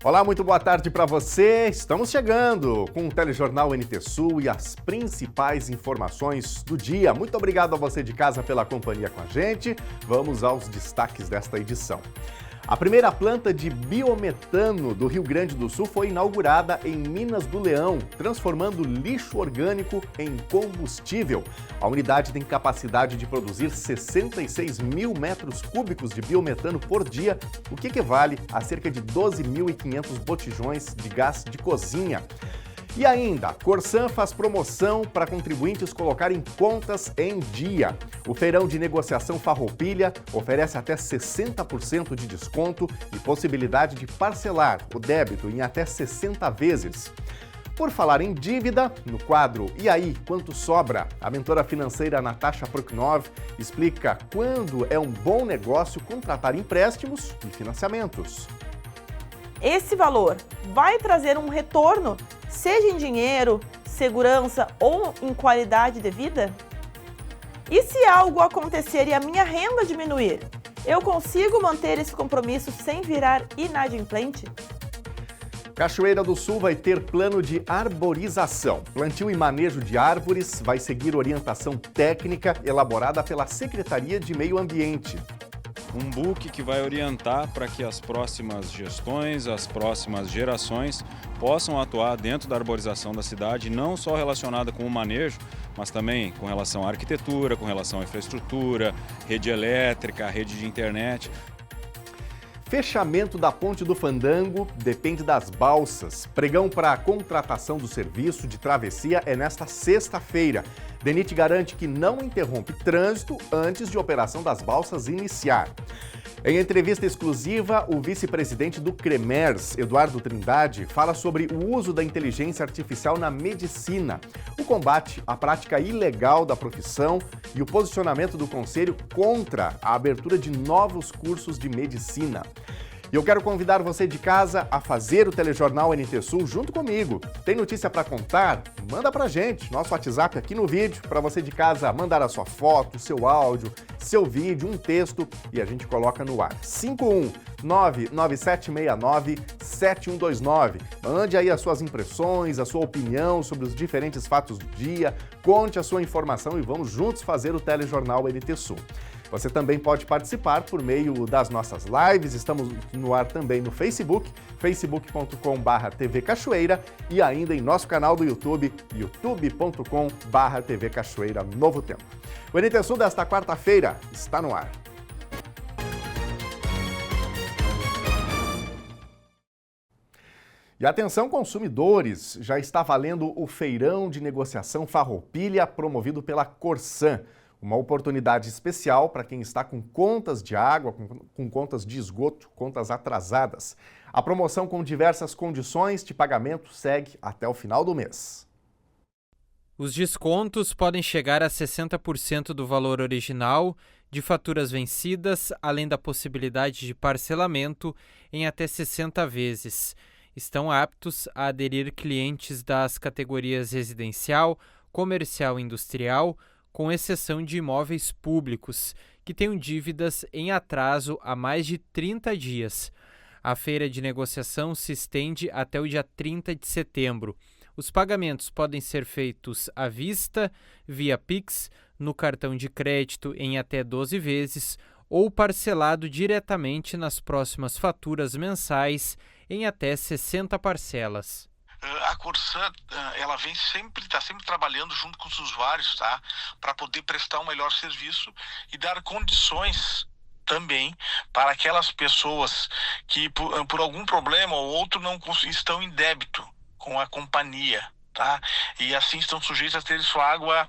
Olá, muito boa tarde para você. Estamos chegando com o Telejornal NT Sul e as principais informações do dia. Muito obrigado a você de casa pela companhia com a gente. Vamos aos destaques desta edição. A primeira planta de biometano do Rio Grande do Sul foi inaugurada em Minas do Leão, transformando lixo orgânico em combustível. A unidade tem capacidade de produzir 66 mil metros cúbicos de biometano por dia, o que equivale a cerca de 12.500 botijões de gás de cozinha. E ainda, Corsan faz promoção para contribuintes colocarem contas em dia. O feirão de negociação Farroupilha oferece até 60% de desconto e possibilidade de parcelar o débito em até 60 vezes. Por falar em dívida, no quadro E aí, quanto sobra? A mentora financeira Natasha Proknov explica quando é um bom negócio contratar empréstimos e financiamentos. Esse valor vai trazer um retorno, seja em dinheiro, segurança ou em qualidade de vida? E se algo acontecer e a minha renda diminuir, eu consigo manter esse compromisso sem virar inadimplente? Cachoeira do Sul vai ter plano de arborização. Plantio e manejo de árvores vai seguir orientação técnica elaborada pela Secretaria de Meio Ambiente. Um book que vai orientar para que as próximas gestões, as próximas gerações possam atuar dentro da arborização da cidade, não só relacionada com o manejo, mas também com relação à arquitetura, com relação à infraestrutura, rede elétrica, rede de internet. Fechamento da Ponte do Fandango depende das balsas. Pregão para a contratação do serviço de travessia é nesta sexta-feira. DENIT garante que não interrompe trânsito antes de a operação das balsas iniciar. Em entrevista exclusiva, o vice-presidente do CREMERS, Eduardo Trindade, fala sobre o uso da inteligência artificial na medicina, o combate à prática ilegal da profissão e o posicionamento do Conselho contra a abertura de novos cursos de medicina. E eu quero convidar você de casa a fazer o Telejornal NT Sul junto comigo. Tem notícia para contar? Manda pra gente. Nosso WhatsApp aqui no vídeo, para você de casa mandar a sua foto, seu áudio, seu vídeo, um texto e a gente coloca no ar. 51997697129. Mande aí as suas impressões, a sua opinião sobre os diferentes fatos do dia. Conte a sua informação e vamos juntos fazer o Telejornal NT Sul. Você também pode participar por meio das nossas lives, estamos no ar também no Facebook, facebook.com/TV Cachoeira e ainda em nosso canal do YouTube, youtube.com/TV Cachoeira Novo Tempo. O NT Sul desta quarta-feira está no ar. E atenção consumidores, já está valendo o feirão de negociação Farroupilha promovido pela Corsan. Uma oportunidade especial para quem está com contas de água, com contas de esgoto, contas atrasadas. A promoção com diversas condições de pagamento segue até o final do mês. Os descontos podem chegar a 60% do valor original de faturas vencidas, além da possibilidade de parcelamento em até 60 vezes. Estão aptos a aderir clientes das categorias residencial, comercial e industrial, com exceção de imóveis públicos, que tenham dívidas em atraso há mais de 30 dias. A feira de negociação se estende até o dia 30 de setembro. Os pagamentos podem ser feitos à vista, via Pix, no cartão de crédito em até 12 vezes ou parcelado diretamente nas próximas faturas mensais em até 60 parcelas. A Corsan, ela está sempre trabalhando junto com os usuários, tá? Para poder prestar um melhor serviço e dar condições também para aquelas pessoas que por algum problema ou outro não estão em débito com a companhia, tá? E assim estão sujeitos a ter sua água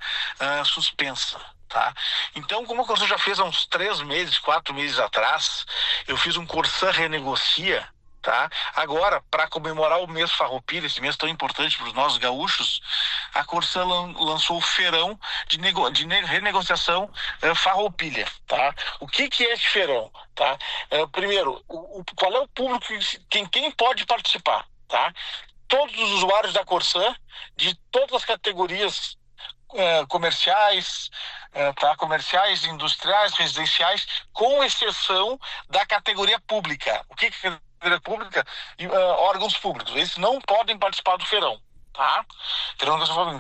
suspensa. Tá? Então, como a Corsan já fez há uns 3 meses, 4 meses atrás, eu fiz um Corsan Renegocia. Tá? Agora, para comemorar o mês Farroupilha, esse mês tão importante para os nossos gaúchos, a Corsan lançou o feirão de renegociação Farroupilha. Tá? O que é esse feirão? Tá? Primeiro, qual é o público, quem pode participar? Tá? Todos os usuários da Corsan, de todas as categorias comerciais, industriais, residenciais, com exceção da categoria pública. O que pública e órgãos públicos. Eles não podem participar do feirão. Tá? Então, assim,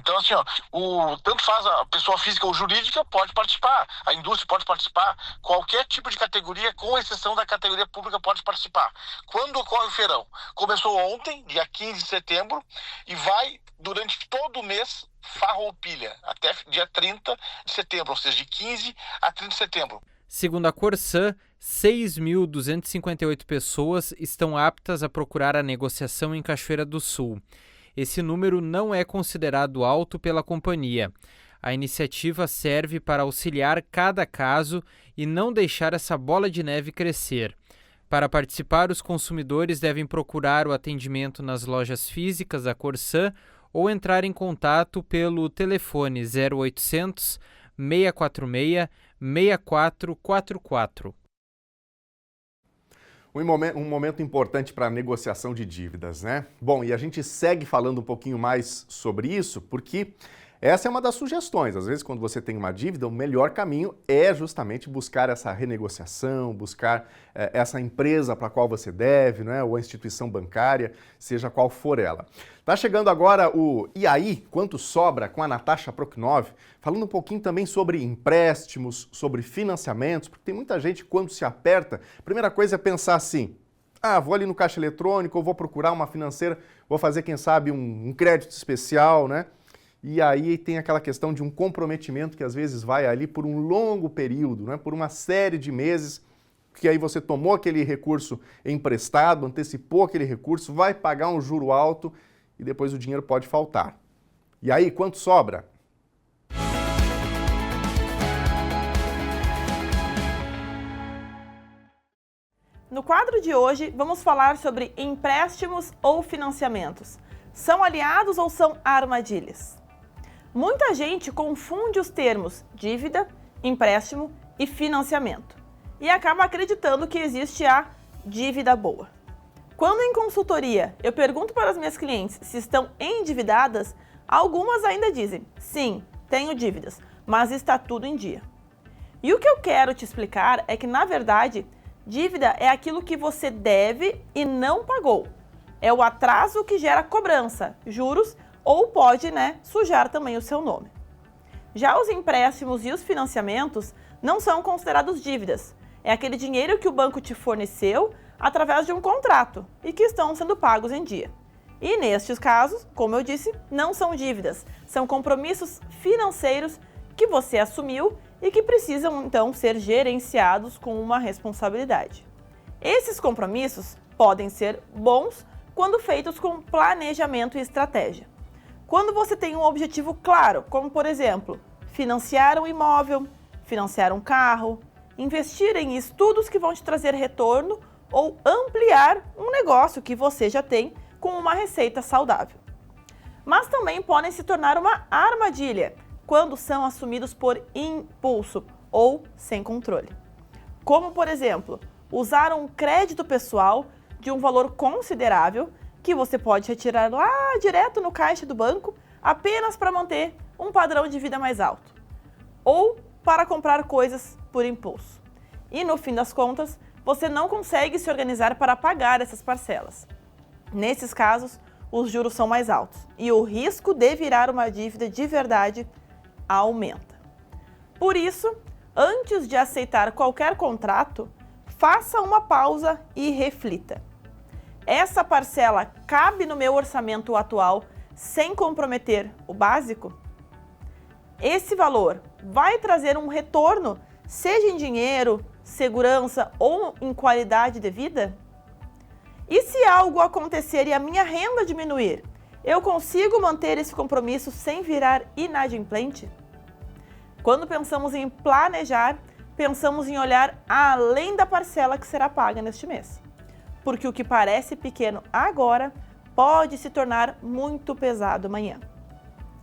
tanto faz a pessoa física ou jurídica pode participar, a indústria pode participar, qualquer tipo de categoria, com exceção da categoria pública, pode participar. Quando ocorre o feirão? Começou ontem, dia 15 de setembro, e vai durante todo o mês farroupilha, até dia 30 de setembro, ou seja, de 15 a 30 de setembro. Segundo a Corsã, 6.258 pessoas estão aptas a procurar a negociação em Cachoeira do Sul. Esse número não é considerado alto pela companhia. A iniciativa serve para auxiliar cada caso e não deixar essa bola de neve crescer. Para participar, os consumidores devem procurar o atendimento nas lojas físicas da Corsã ou entrar em contato pelo telefone 0800 646 6444. Um momento importante para a negociação de dívidas, né? Bom, e a gente segue falando um pouquinho mais sobre isso, porque essa é uma das sugestões. Às vezes, quando você tem uma dívida, o melhor caminho é justamente buscar essa renegociação, buscar essa empresa para a qual você deve, né? Ou a instituição bancária, seja qual for ela. Tá chegando agora o E aí, quanto sobra, com a Natasha Proknov, falando um pouquinho também sobre empréstimos, sobre financiamentos, porque tem muita gente, quando se aperta, a primeira coisa é pensar assim, vou ali no caixa eletrônico, ou vou procurar uma financeira, vou fazer, quem sabe, um crédito especial, né? E aí tem aquela questão de um comprometimento que às vezes vai ali por um longo período, né? Por uma série de meses, que aí você tomou aquele recurso emprestado, antecipou aquele recurso, vai pagar um juro alto e depois o dinheiro pode faltar. E aí, quanto sobra? No quadro de hoje, vamos falar sobre empréstimos ou financiamentos. São aliados ou são armadilhas? Muita gente confunde os termos dívida, empréstimo e financiamento e acaba acreditando que existe a dívida boa. Quando em consultoria eu pergunto para as minhas clientes se estão endividadas, algumas ainda dizem, sim, tenho dívidas, mas está tudo em dia. E o que eu quero te explicar é que, na verdade, dívida é aquilo que você deve e não pagou. É o atraso que gera cobrança, juros, ou pode, sujar também o seu nome. Já os empréstimos e os financiamentos não são considerados dívidas. É aquele dinheiro que o banco te forneceu através de um contrato e que estão sendo pagos em dia. E nestes casos, como eu disse, não são dívidas, são compromissos financeiros que você assumiu e que precisam então ser gerenciados com uma responsabilidade. Esses compromissos podem ser bons quando feitos com planejamento e estratégia. Quando você tem um objetivo claro, como por exemplo, financiar um imóvel, financiar um carro, investir em estudos que vão te trazer retorno ou ampliar um negócio que você já tem com uma receita saudável. Mas também podem se tornar uma armadilha quando são assumidos por impulso ou sem controle. Como, por exemplo, usar um crédito pessoal de um valor considerável que você pode retirar lá direto no caixa do banco apenas para manter um padrão de vida mais alto. Ou para comprar coisas por impulso. E no fim das contas, você não consegue se organizar para pagar essas parcelas. Nesses casos, os juros são mais altos e o risco de virar uma dívida de verdade aumenta. Por isso, antes de aceitar qualquer contrato, faça uma pausa e reflita. Essa parcela cabe no meu orçamento atual sem comprometer o básico? Esse valor vai trazer um retorno, seja em dinheiro, segurança ou em qualidade de vida? E se algo acontecer e a minha renda diminuir, eu consigo manter esse compromisso sem virar inadimplente? Quando pensamos em planejar, pensamos em olhar além da parcela que será paga neste mês. Porque o que parece pequeno agora pode se tornar muito pesado amanhã.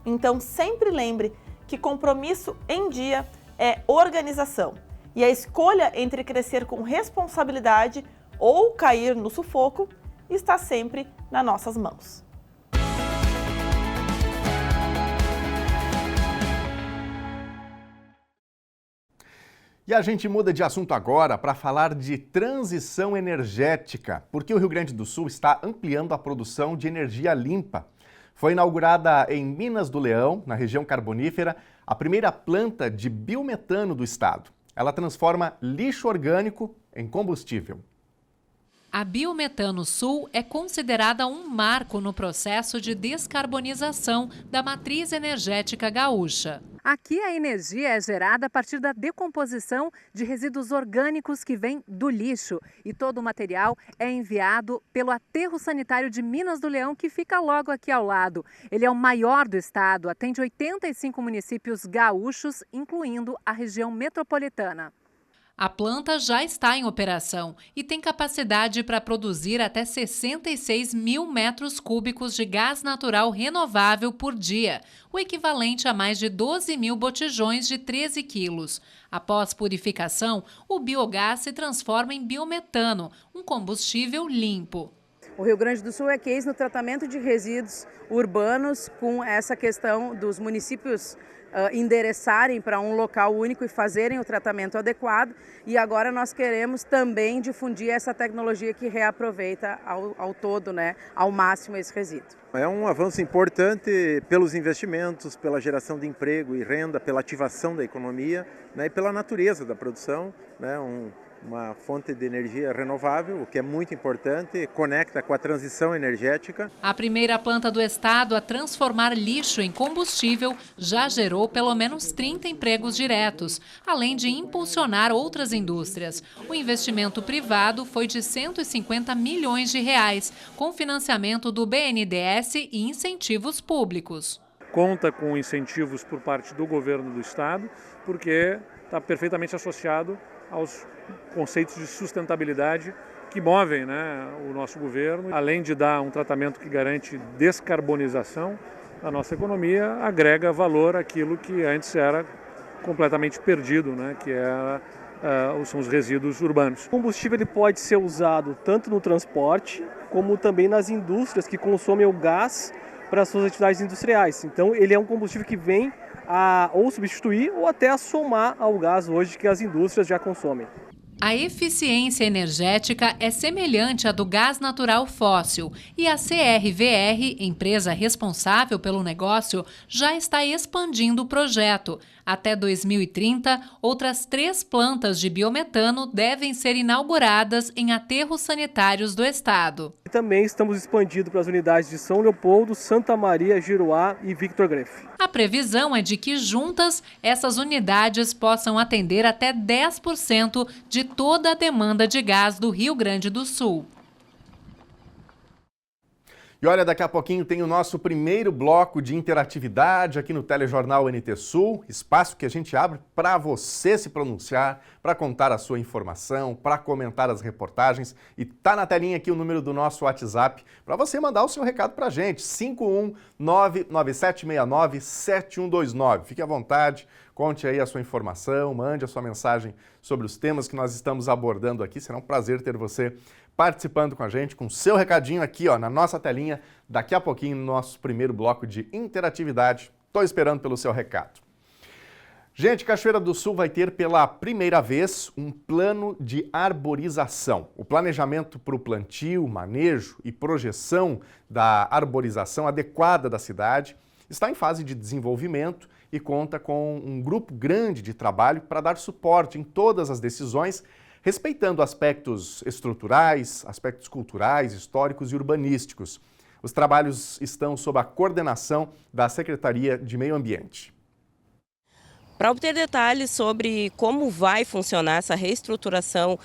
Então sempre lembre que compromisso em dia é organização e a escolha entre crescer com responsabilidade ou cair no sufoco está sempre nas nossas mãos. E a gente muda de assunto agora para falar de transição energética, porque o Rio Grande do Sul está ampliando a produção de energia limpa. Foi inaugurada em Minas do Leão, na região carbonífera, a primeira planta de biometano do estado. Ela transforma lixo orgânico em combustível. A Biometano Sul é considerada um marco no processo de descarbonização da matriz energética gaúcha. Aqui a energia é gerada a partir da decomposição de resíduos orgânicos que vêm do lixo. E todo o material é enviado pelo aterro sanitário de Minas do Leão, que fica logo aqui ao lado. Ele é o maior do estado, atende 85 municípios gaúchos, incluindo a região metropolitana. A planta já está em operação e tem capacidade para produzir até 66 mil metros cúbicos de gás natural renovável por dia, o equivalente a mais de 12 mil botijões de 13 quilos. Após purificação, o biogás se transforma em biometano, um combustível limpo. O Rio Grande do Sul é case no tratamento de resíduos urbanos, com essa questão dos municípios endereçarem para um local único e fazerem o tratamento adequado. E agora nós queremos também difundir essa tecnologia que reaproveita ao todo, ao máximo esse resíduo. É um avanço importante pelos investimentos, pela geração de emprego e renda, pela ativação da economia, e pela natureza da produção, uma fonte de energia renovável, o que é muito importante, conecta com a transição energética. A primeira planta do estado a transformar lixo em combustível já gerou pelo menos 30 empregos diretos, além de impulsionar outras indústrias. O investimento privado foi de 150 milhões de reais, com financiamento do BNDES e incentivos públicos. Conta com incentivos por parte do governo do estado, porque está perfeitamente associado aos conceitos de sustentabilidade que movem o nosso governo. Além de dar um tratamento que garante descarbonização da nossa economia, agrega valor àquilo que antes era completamente perdido, que são os resíduos urbanos. O combustível ele pode ser usado tanto no transporte, como também nas indústrias que consomem o gás para suas atividades industriais. Então ele é um combustível que vem a ou substituir ou até a somar ao gás hoje que as indústrias já consomem. A eficiência energética é semelhante à do gás natural fóssil e a CRVR, empresa responsável pelo negócio, já está expandindo o projeto. Até 2030, outras 3 plantas de biometano devem ser inauguradas em aterros sanitários do estado. E também estamos expandindo para as unidades de São Leopoldo, Santa Maria, Giruá e Victor Greff. A previsão é de que juntas essas unidades possam atender até 10% de toda a demanda de gás do Rio Grande do Sul. E olha, daqui a pouquinho tem o nosso primeiro bloco de interatividade aqui no Telejornal NT Sul, espaço que a gente abre para você se pronunciar, para contar a sua informação, para comentar as reportagens. E tá na telinha aqui o número do nosso WhatsApp para você mandar o seu recado para a gente, 51997697129. Fique à vontade, conte aí a sua informação, mande a sua mensagem sobre os temas que nós estamos abordando aqui. Será um prazer ter você participando com a gente, com o seu recadinho aqui na nossa telinha, daqui a pouquinho no nosso primeiro bloco de interatividade. Estou esperando pelo seu recado. Gente, Cachoeira do Sul vai ter pela primeira vez um plano de arborização. O planejamento para o plantio, manejo e projeção da arborização adequada da cidade está em fase de desenvolvimento e conta com um grupo grande de trabalho para dar suporte em todas as decisões, respeitando aspectos estruturais, aspectos culturais, históricos e urbanísticos. Os trabalhos estão sob a coordenação da Secretaria de Meio Ambiente. Para obter detalhes sobre como vai funcionar essa reestruturação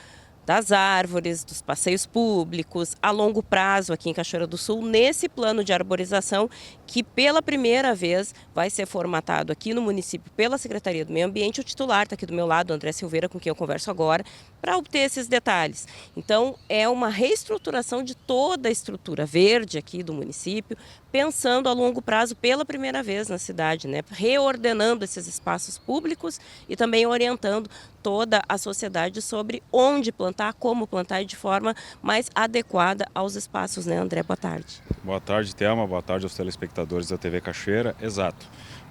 das árvores, dos passeios públicos, a longo prazo aqui em Cachoeira do Sul, nesse plano de arborização que pela primeira vez vai ser formatado aqui no município pela Secretaria do Meio Ambiente. O titular está aqui do meu lado, André Silveira, com quem eu converso agora, para obter esses detalhes. Então, é uma reestruturação de toda a estrutura verde aqui do município, pensando a longo prazo pela primeira vez na cidade, reordenando esses espaços públicos e também orientando toda a sociedade sobre onde plantar, como plantar e de forma mais adequada aos espaços, André? Boa tarde. Boa tarde, Thelma. Boa tarde aos telespectadores da TV Cachoeira. Exato.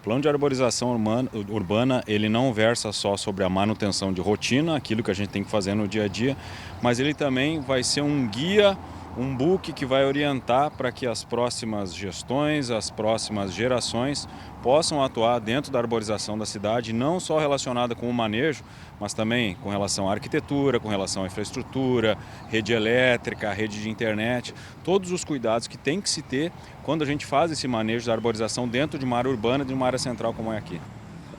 plano de arborização urbana, ele não versa só sobre a manutenção de rotina, aquilo que a gente tem que fazer no dia a dia, mas ele também vai ser um guia, um book que vai orientar para que as próximas gestões, as próximas gerações possam atuar dentro da arborização da cidade, não só relacionada com o manejo, mas também com relação à arquitetura, com relação à infraestrutura, rede elétrica, rede de internet, todos os cuidados que tem que se ter quando a gente faz esse manejo da arborização dentro de uma área urbana, de uma área central como é aqui.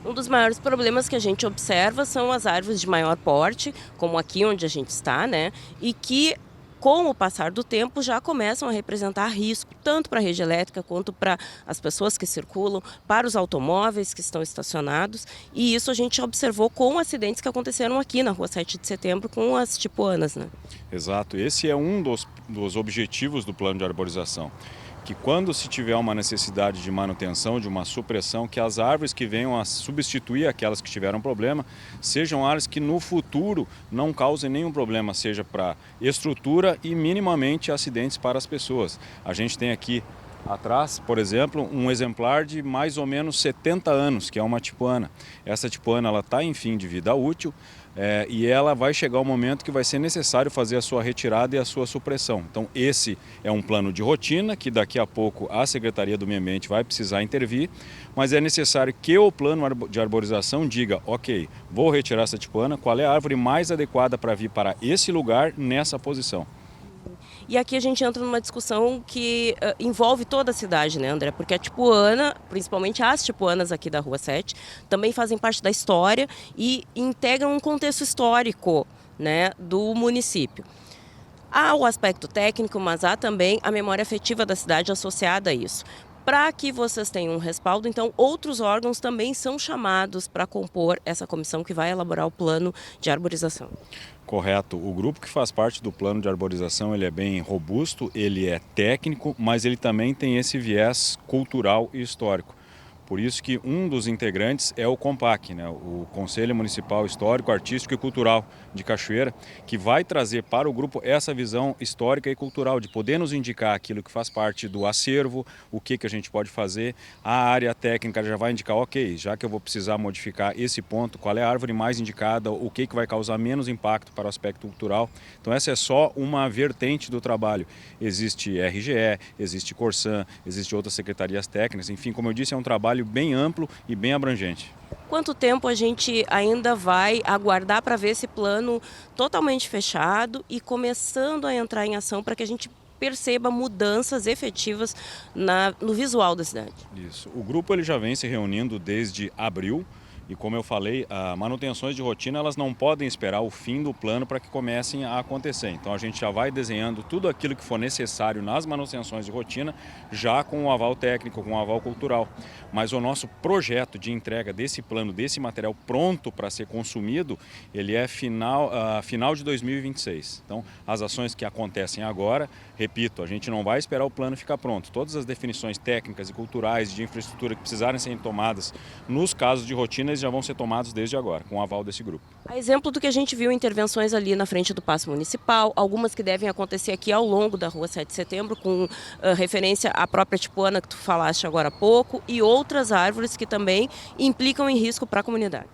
Um dos maiores problemas que a gente observa são as árvores de maior porte, como aqui onde a gente está, né? E que com o passar do tempo já começam a representar risco, tanto para a rede elétrica quanto para as pessoas que circulam, para os automóveis que estão estacionados. E isso a gente observou com acidentes que aconteceram aqui na Rua 7 de Setembro com as tipuanas, né? Exato, esse é um dos objetivos do plano de arborização. Que quando se tiver uma necessidade de manutenção, de uma supressão, que as árvores que venham a substituir aquelas que tiveram problema, sejam árvores que no futuro não causem nenhum problema, seja para estrutura e minimamente acidentes para as pessoas. A gente tem aqui atrás, por exemplo, um exemplar de mais ou menos 70 anos, que é uma tipuana. Essa tipuana está em fim de vida útil, e ela vai chegar o momento que vai ser necessário fazer a sua retirada e a sua supressão. Então esse é um plano de rotina que daqui a pouco a Secretaria do Meio Ambiente vai precisar intervir, mas é necessário que o plano de arborização diga, ok, vou retirar essa tipuana, qual é a árvore mais adequada para vir para esse lugar nessa posição. E aqui a gente entra numa discussão que envolve toda a cidade, né, André? Porque a tipuana, principalmente as tipuanas aqui da Rua 7, também fazem parte da história e integram um contexto histórico, né, do município. Há o aspecto técnico, mas há também a memória afetiva da cidade associada a isso. Para que vocês tenham um respaldo, então, outros órgãos também são chamados para compor essa comissão que vai elaborar o plano de arborização. Correto. O grupo que faz parte do plano de arborização, ele é bem robusto, ele é técnico, mas ele também tem esse viés cultural e histórico. Por isso que um dos integrantes é o COMPAC, né? O Conselho Municipal Histórico, Artístico e Cultural de Cachoeira, que vai trazer para o grupo essa visão histórica e cultural, de poder nos indicar aquilo que faz parte do acervo, o que a gente pode fazer. A área técnica já vai indicar, ok, já que eu vou precisar modificar esse ponto, qual é a árvore mais indicada, o que vai causar menos impacto para o aspecto cultural. Então essa é só uma vertente do trabalho. Existe RGE, existe Corsan, existe outras secretarias técnicas, enfim, como eu disse, é um trabalho bem amplo e bem abrangente. Quanto tempo a gente ainda vai aguardar para ver esse plano totalmente fechado e começando a entrar em ação para que a gente perceba mudanças efetivas no visual da cidade? Isso. O grupo ele já vem se reunindo desde abril. E como eu falei, as manutenções de rotina elas não podem esperar o fim do plano para que comecem a acontecer. Então a gente já vai desenhando tudo aquilo que for necessário nas manutenções de rotina, já com o aval técnico, com o aval cultural. Mas o nosso projeto de entrega desse plano, desse material pronto para ser consumido, ele é final de 2026. Então as ações que acontecem agora, repito, a gente não vai esperar o plano ficar pronto. Todas as definições técnicas e culturais de infraestrutura que precisarem ser tomadas nos casos de rotina, já vão ser tomados desde agora, com o aval desse grupo. A exemplo do que a gente viu intervenções ali na frente do Paço Municipal, algumas que devem acontecer aqui ao longo da Rua 7 de Setembro, com referência à própria tipuana que tu falaste agora há pouco, e outras árvores que também implicam em risco para a comunidade.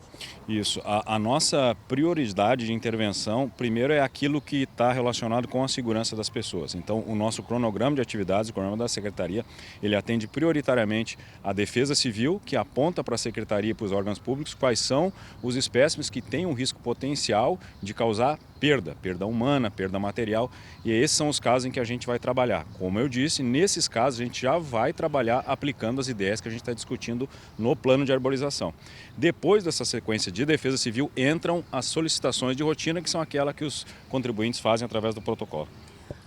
Isso. A nossa prioridade de intervenção, primeiro, é aquilo que está relacionado com a segurança das pessoas. Então, o nosso cronograma de atividades, o cronograma da Secretaria, ele atende prioritariamente a Defesa Civil, que aponta para a Secretaria e para os órgãos públicos quais são os espécimes que têm um risco potencial de causar perda humana, perda material, e esses são os casos em que a gente vai trabalhar. Como eu disse, nesses casos a gente já vai trabalhar aplicando as ideias que a gente está discutindo no plano de arborização. Depois dessa sequência de defesa civil, entram as solicitações de rotina, que são aquelas que os contribuintes fazem através do protocolo.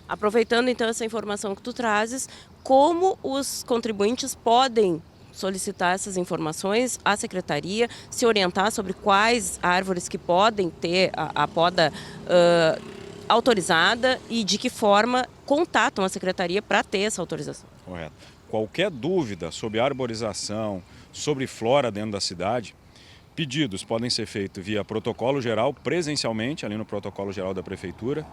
Aproveitando então essa informação que tu trazes, como os contribuintes podem solicitar essas informações à Secretaria, se orientar sobre quais árvores que podem ter a poda autorizada e de que forma contatam a Secretaria para ter essa autorização. Correto. Qualquer dúvida sobre arborização, sobre flora dentro da cidade, pedidos podem ser feitos via protocolo geral, presencialmente, ali no protocolo geral da Prefeitura,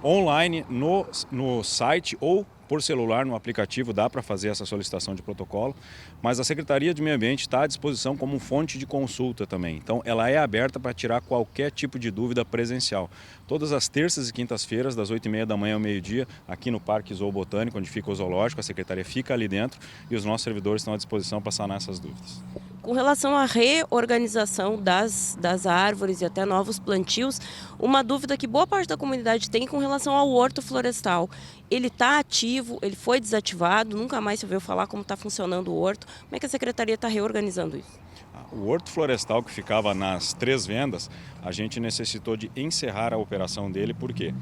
online, no site ou por celular, no aplicativo, dá para fazer essa solicitação de protocolo, mas a Secretaria de Meio Ambiente está à disposição como fonte de consulta também. Então, ela é aberta para tirar qualquer tipo de dúvida presencial. Todas as terças e quintas-feiras, das 8h30 da manhã ao meio-dia, aqui no Parque Zoobotânico, onde fica o zoológico, a Secretaria fica ali dentro e os nossos servidores estão à disposição para sanar essas dúvidas. Com relação à reorganização das árvores e até novos plantios, uma dúvida que boa parte da comunidade tem com relação ao horto florestal. Ele está ativo, ele foi desativado, nunca mais se ouviu falar como está funcionando o horto. Como é que a Secretaria está reorganizando isso? O horto florestal que ficava nas 3 vendas, a gente necessitou de encerrar a operação dele, por quê?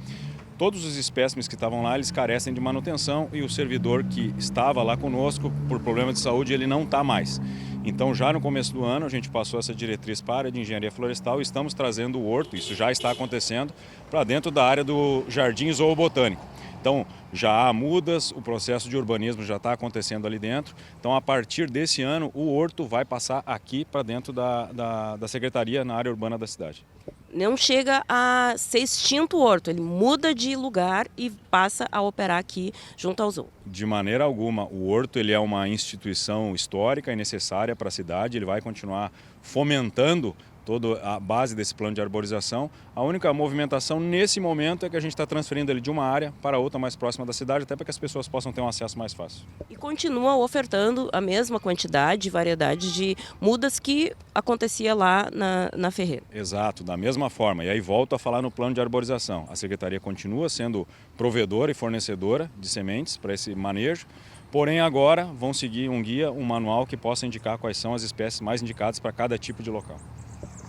Todos os espécimes que estavam lá, eles carecem de manutenção e o servidor que estava lá conosco, por problema de saúde, ele não está mais. Então, já no começo do ano, a gente passou essa diretriz para a área de engenharia florestal e estamos trazendo o horto, isso já está acontecendo, para dentro da área do Jardim Zoobotânico. Então, já há mudas, o processo de urbanismo já está acontecendo ali dentro. Então, a partir desse ano, o horto vai passar aqui para dentro da Secretaria, na área urbana da cidade. Não chega a ser extinto o horto, ele muda de lugar e passa a operar aqui junto ao zoo. De maneira alguma, o horto ele é uma instituição histórica e necessária para a cidade, ele vai continuar fomentando toda a base desse plano de arborização. A única movimentação nesse momento é que a gente está transferindo ele de uma área para outra mais próxima da cidade, até para que as pessoas possam ter um acesso mais fácil. E continua ofertando a mesma quantidade e variedade de mudas que acontecia lá na Ferreira. Exato, da mesma forma. E aí volto a falar no plano de arborização. A Secretaria continua sendo provedora e fornecedora de sementes para esse manejo. Porém, agora vão seguir um guia, um manual que possa indicar quais são as espécies mais indicadas para cada tipo de local.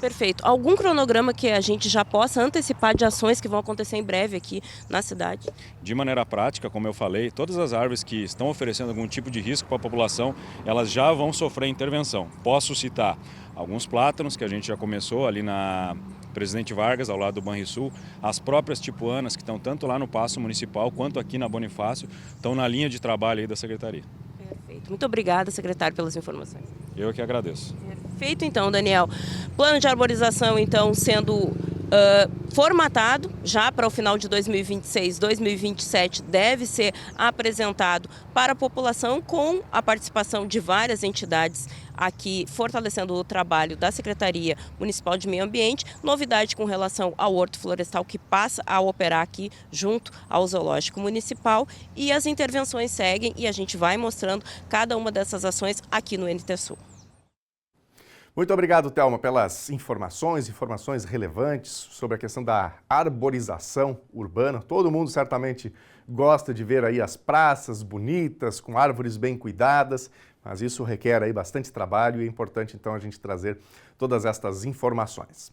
Perfeito. Algum cronograma que a gente já possa antecipar de ações que vão acontecer em breve aqui na cidade? De maneira prática, como eu falei, todas as árvores que estão oferecendo algum tipo de risco para a população, elas já vão sofrer intervenção. Posso citar alguns plátanos, que a gente já começou ali na Presidente Vargas, ao lado do Banrisul, as próprias tipuanas, que estão tanto lá no Paço Municipal quanto aqui na Bonifácio, estão na linha de trabalho aí da Secretaria. Perfeito. Muito obrigada, secretário, pelas informações. Eu que agradeço. Perfeito, então, Daniel. Plano de arborização, então, sendo formatado já para o final de 2026, 2027, deve ser apresentado para a população com a participação de várias entidades aqui, fortalecendo o trabalho da Secretaria Municipal de Meio Ambiente. Novidade com relação ao horto florestal que passa a operar aqui junto ao Zoológico Municipal, e as intervenções seguem e a gente vai mostrando cada uma dessas ações aqui no NT Sul. Muito obrigado, Thelma, pelas informações relevantes sobre a questão da arborização urbana. Todo mundo certamente gosta de ver aí as praças bonitas, com árvores bem cuidadas, mas isso requer aí bastante trabalho e é importante então a gente trazer todas estas informações.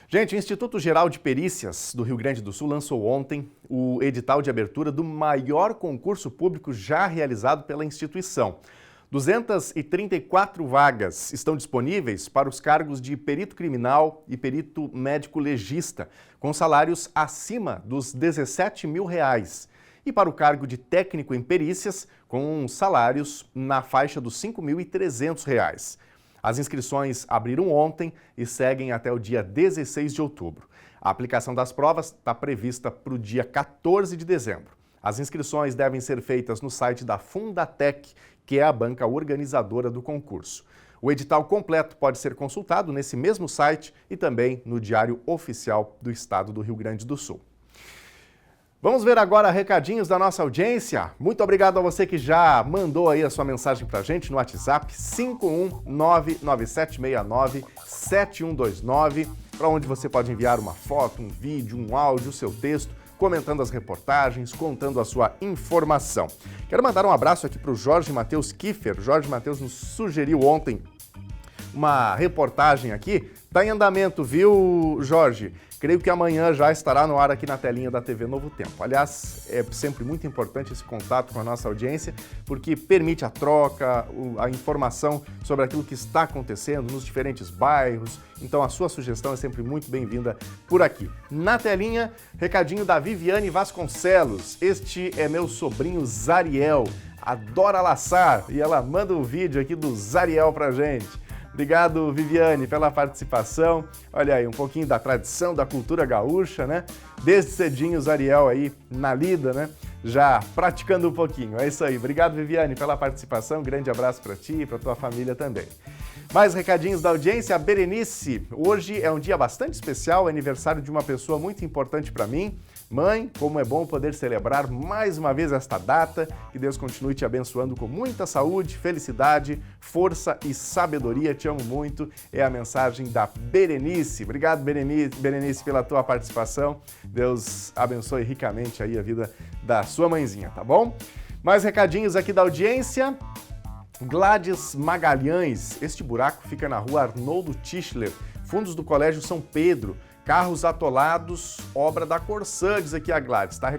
Gente, o Instituto Geral de Perícias do Rio Grande do Sul lançou ontem o edital de abertura do maior concurso público já realizado pela instituição. 234 vagas estão disponíveis para os cargos de perito criminal e perito médico legista, com salários acima dos R$ 17 mil. E para o cargo de técnico em perícias, com salários na faixa dos R$ 5.300. As inscrições abriram ontem e seguem até o dia 16 de outubro. A aplicação das provas está prevista para o dia 14 de dezembro. As inscrições devem ser feitas no site da Fundatec, que é a banca organizadora do concurso. O edital completo pode ser consultado nesse mesmo site e também no Diário Oficial do Estado do Rio Grande do Sul. Vamos ver agora recadinhos da nossa audiência. Muito obrigado a você que já mandou aí a sua mensagem pra gente no WhatsApp 51997697129, para onde você pode enviar uma foto, um vídeo, um áudio, o seu texto, comentando as reportagens, contando a sua informação. Quero mandar um abraço aqui para o Jorge Matheus Kiffer. Jorge Matheus nos sugeriu ontem uma reportagem aqui. Está em andamento, viu, Jorge? Creio que amanhã já estará no ar aqui na telinha da TV Novo Tempo. Aliás, é sempre muito importante esse contato com a nossa audiência, porque permite a troca, a informação sobre aquilo que está acontecendo nos diferentes bairros. Então a sua sugestão é sempre muito bem-vinda por aqui. Na telinha, recadinho da Viviane Vasconcelos. Este é meu sobrinho Zariel. Adora laçar e ela manda um vídeo aqui do Zariel pra gente. Obrigado, Viviane, pela participação. Olha aí, um pouquinho da tradição, da cultura gaúcha, né? Desde cedinho, o Zariel aí na lida, né? já praticando um pouquinho. É isso aí. Obrigado, Viviane, pela participação. Grande abraço para ti e para tua família também. Mais recadinhos da audiência. A Berenice, hoje é um dia bastante especial, é aniversário de uma pessoa muito importante para mim. Mãe, como é bom poder celebrar mais uma vez esta data. Que Deus continue te abençoando com muita saúde, felicidade, força e sabedoria. Te amo muito. É a mensagem da Berenice. Obrigado, Berenice, pela tua participação. Deus abençoe ricamente aí a vida da sua mãezinha, tá bom? Mais recadinhos aqui da audiência. Gladys Magalhães, este buraco fica na rua Arnoldo Tischler, fundos do Colégio São Pedro, carros atolados, obra da Corsã, diz aqui a Gladys, está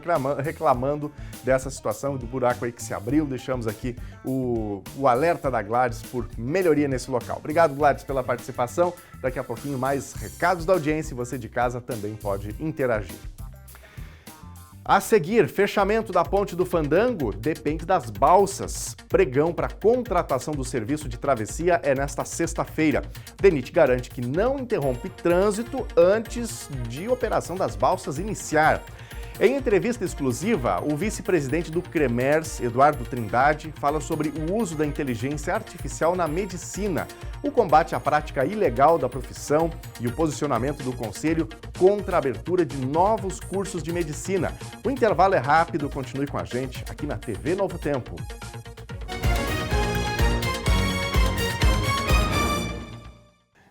reclamando dessa situação do buraco aí que se abriu, deixamos aqui o alerta da Gladys por melhoria nesse local. Obrigado, Gladys, pela participação, daqui a pouquinho mais recados da audiência e você de casa também pode interagir. A seguir, fechamento da Ponte do Fandango depende das balsas. Pregão para contratação do serviço de travessia é nesta sexta-feira. DENIT garante que não interrompe trânsito antes de operação das balsas iniciar. Em entrevista exclusiva, o vice-presidente do CREMERS, Eduardo Trindade, fala sobre o uso da inteligência artificial na medicina, o combate à prática ilegal da profissão e o posicionamento do Conselho contra a abertura de novos cursos de medicina. O intervalo é rápido, continue com a gente aqui na TV Novo Tempo.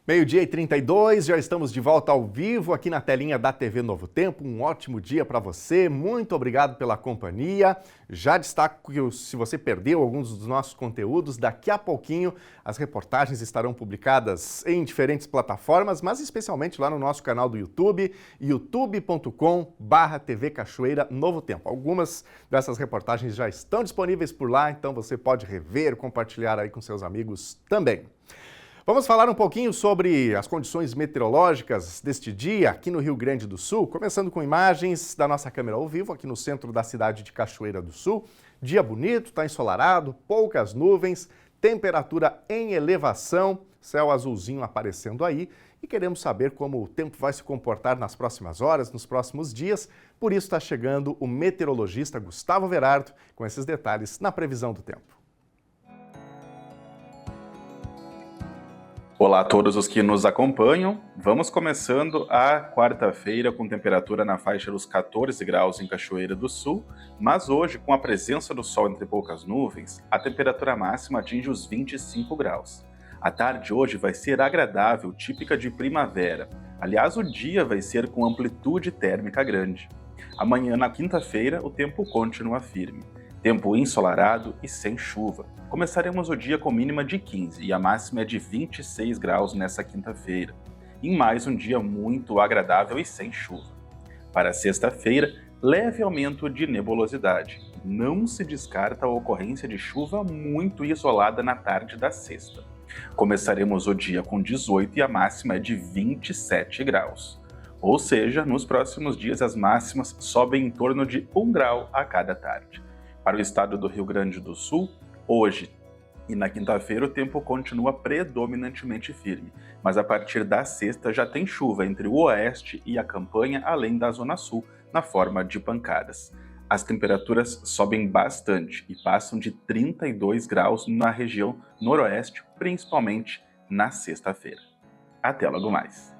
Meio-dia e 32, já estamos de volta ao vivo aqui na telinha da TV Novo Tempo. Um ótimo dia para você, muito obrigado pela companhia. Já destaco que se você perdeu alguns dos nossos conteúdos, daqui a pouquinho as reportagens estarão publicadas em diferentes plataformas, mas especialmente lá no nosso canal do YouTube, youtube.com/TV Cachoeira Novo Tempo. Algumas dessas reportagens já estão disponíveis por lá, então você pode rever, compartilhar aí com seus amigos também. Vamos falar um pouquinho sobre as condições meteorológicas deste dia aqui no Rio Grande do Sul, começando com imagens da nossa câmera ao vivo aqui no centro da cidade de Cachoeira do Sul. Dia bonito, está ensolarado, poucas nuvens, temperatura em elevação, céu azulzinho aparecendo aí e queremos saber como o tempo vai se comportar nas próximas horas, nos próximos dias. Por isso está chegando o meteorologista Gustavo Verardo com esses detalhes na previsão do tempo. Olá a todos os que nos acompanham. Vamos começando a quarta-feira com temperatura na faixa dos 14 graus em Cachoeira do Sul, mas hoje, com a presença do sol entre poucas nuvens, a temperatura máxima atinge os 25 graus. A tarde hoje vai ser agradável, típica de primavera. Aliás, o dia vai ser com amplitude térmica grande. Amanhã, na quinta-feira, o tempo continua firme. Tempo ensolarado e sem chuva. Começaremos o dia com mínima de 15 e a máxima é de 26 graus nessa quinta-feira. Em mais um dia muito agradável e sem chuva. Para sexta-feira, leve aumento de nebulosidade. Não se descarta a ocorrência de chuva muito isolada na tarde da sexta. Começaremos o dia com 18 e a máxima é de 27 graus. Ou seja, nos próximos dias as máximas sobem em torno de 1 grau a cada tarde. Para o estado do Rio Grande do Sul, hoje e na quinta-feira o tempo continua predominantemente firme, mas a partir da sexta já tem chuva entre o oeste e a campanha, além da zona sul, na forma de pancadas. As temperaturas sobem bastante e passam de 32 graus na região noroeste, principalmente na sexta-feira. Até logo mais!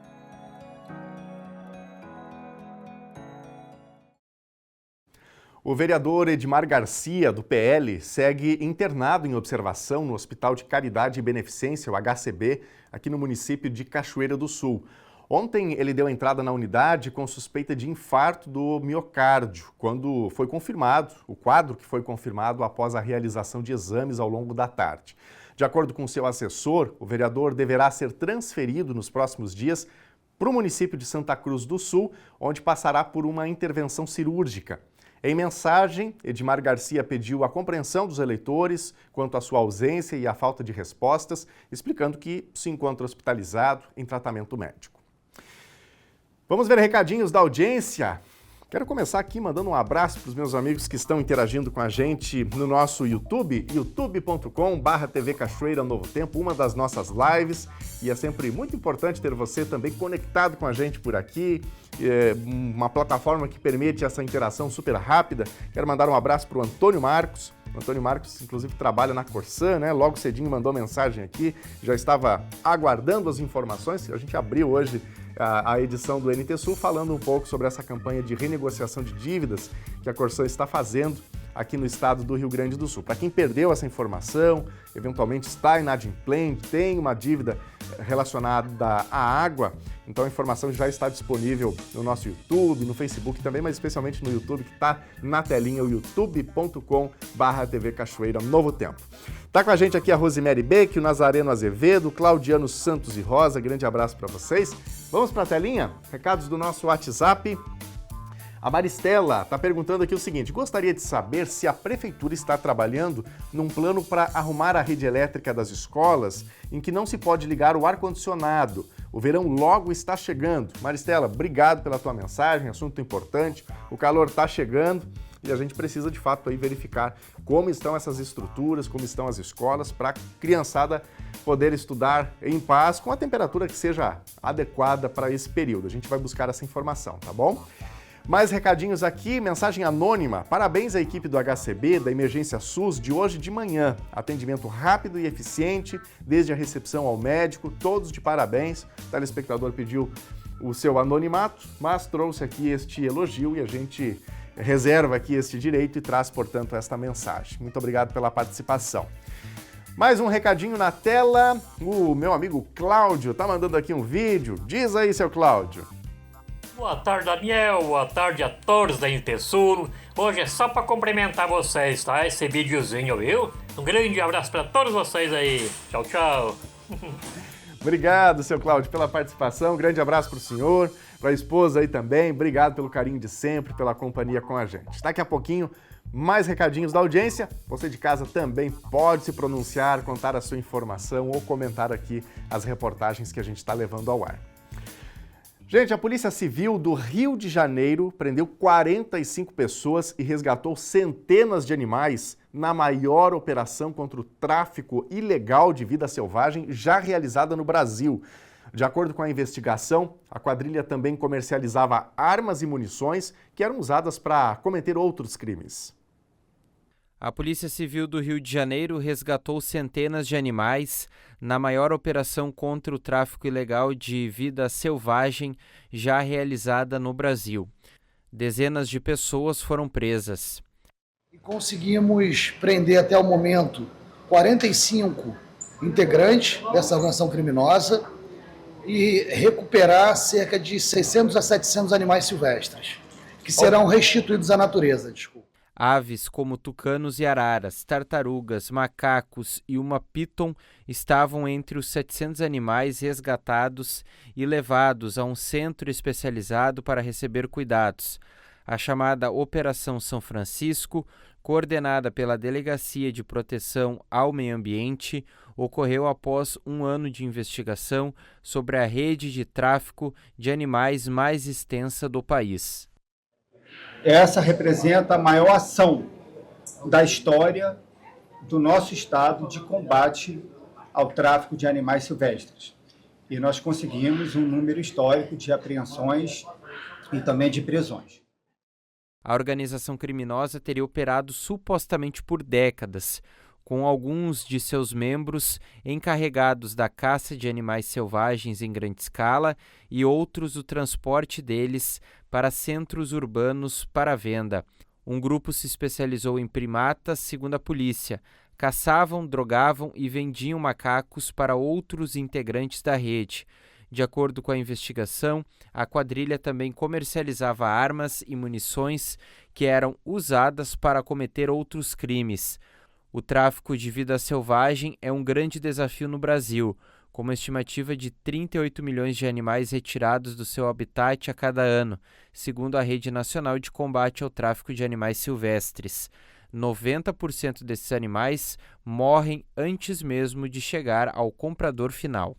O vereador Edmar Garcia, do PL, segue internado em observação no Hospital de Caridade e Beneficência, o HCB, aqui no município de Cachoeira do Sul. Ontem ele deu entrada na unidade com suspeita de infarto do miocárdio, quando foi confirmado, o quadro que foi confirmado após a realização de exames ao longo da tarde. De acordo com seu assessor, o vereador deverá ser transferido nos próximos dias para o município de Santa Cruz do Sul, onde passará por uma intervenção cirúrgica. Em mensagem, Edmar Garcia pediu a compreensão dos eleitores quanto à sua ausência e à falta de respostas, explicando que se encontra hospitalizado em tratamento médico. Vamos ver recadinhos da audiência. Quero começar aqui mandando um abraço para os meus amigos que estão interagindo com a gente no nosso YouTube, youtube.com/TV Cachoeira Novo Tempo, uma das nossas lives, e é sempre muito importante ter você também conectado com a gente por aqui, uma plataforma que permite essa interação super rápida. Quero mandar um abraço para o Antônio Marcos. O Antônio Marcos, inclusive, trabalha na Corsã, né? Logo cedinho mandou mensagem aqui, já estava aguardando as informações. A gente abriu hoje a edição do NT Sul falando um pouco sobre essa campanha de renegociação de dívidas que a Corsã está fazendo aqui no estado do Rio Grande do Sul. Para quem perdeu essa informação, eventualmente está inadimplente, tem uma dívida relacionada à água, então a informação já está disponível no nosso YouTube, no Facebook também, mas especialmente no YouTube, que está na telinha, o youtube.com/TV Cachoeira Novo Tempo. Tá com a gente aqui a Rosemary Beck, o Nazareno Azevedo, o Claudiano Santos e Rosa, grande abraço para vocês. Vamos para a telinha? Recados do nosso WhatsApp. A Maristela está perguntando aqui o seguinte: gostaria de saber se a Prefeitura está trabalhando num plano para arrumar a rede elétrica das escolas em que não se pode ligar o ar-condicionado. O verão logo está chegando. Maristela, obrigado pela tua mensagem, assunto importante. O calor está chegando e a gente precisa, de fato, aí verificar como estão essas estruturas, como estão as escolas, para a criançada poder estudar em paz, com a temperatura que seja adequada para esse período. A gente vai buscar essa informação, tá bom? Mais recadinhos aqui, mensagem anônima. Parabéns à equipe do HCB, da Emergência SUS, de hoje de manhã. Atendimento rápido e eficiente, desde a recepção ao médico, todos de parabéns. O telespectador pediu o seu anonimato, mas trouxe aqui este elogio e a gente reserva aqui este direito e traz, portanto, esta mensagem. Muito obrigado pela participação. Mais um recadinho na tela. O meu amigo Cláudio está mandando aqui um vídeo. Diz aí, seu Cláudio. Boa tarde, Daniel. Boa tarde a todos da NT Sul. Hoje é só para cumprimentar vocês, tá? Esse videozinho, viu? Um grande abraço para todos vocês aí. Tchau, tchau. Obrigado, seu Cláudio, pela participação. Um grande abraço para o senhor, para a esposa aí também. Obrigado pelo carinho de sempre, pela companhia com a gente. Daqui a pouquinho, mais recadinhos da audiência. Você de casa também pode se pronunciar, contar a sua informação ou comentar aqui as reportagens que a gente está levando ao ar. Gente, a Polícia Civil do Rio de Janeiro prendeu 45 pessoas e resgatou centenas de animais na maior operação contra o tráfico ilegal de vida selvagem já realizada no Brasil. De acordo com a investigação, a quadrilha também comercializava armas e munições que eram usadas para cometer outros crimes. A Polícia Civil do Rio de Janeiro resgatou centenas de animais na maior operação contra o tráfico ilegal de vida selvagem já realizada no Brasil. Dezenas de pessoas foram presas. E conseguimos prender até o momento 45 integrantes dessa organização criminosa e recuperar cerca de 600 a 700 animais silvestres, que serão restituídos à natureza. Aves como tucanos e araras, tartarugas, macacos e uma piton estavam entre os 700 animais resgatados e levados a um centro especializado para receber cuidados. A chamada Operação São Francisco, coordenada pela Delegacia de Proteção ao Meio Ambiente, ocorreu após um ano de investigação sobre a rede de tráfico de animais mais extensa do país. Essa representa a maior ação da história do nosso estado de combate ao tráfico de animais silvestres. E nós conseguimos um número histórico de apreensões e também de prisões. A organização criminosa teria operado supostamente por décadas, com alguns de seus membros encarregados da caça de animais selvagens em grande escala e outros o transporte deles para centros urbanos para venda. Um grupo se especializou em primatas, segundo a polícia. Caçavam, drogavam e vendiam macacos para outros integrantes da rede. De acordo com a investigação, a quadrilha também comercializava armas e munições que eram usadas para cometer outros crimes. O tráfico de vida selvagem é um grande desafio no Brasil, com uma estimativa de 38 milhões de animais retirados do seu habitat a cada ano, segundo a Rede Nacional de Combate ao Tráfico de Animais Silvestres. 90% desses animais morrem antes mesmo de chegar ao comprador final.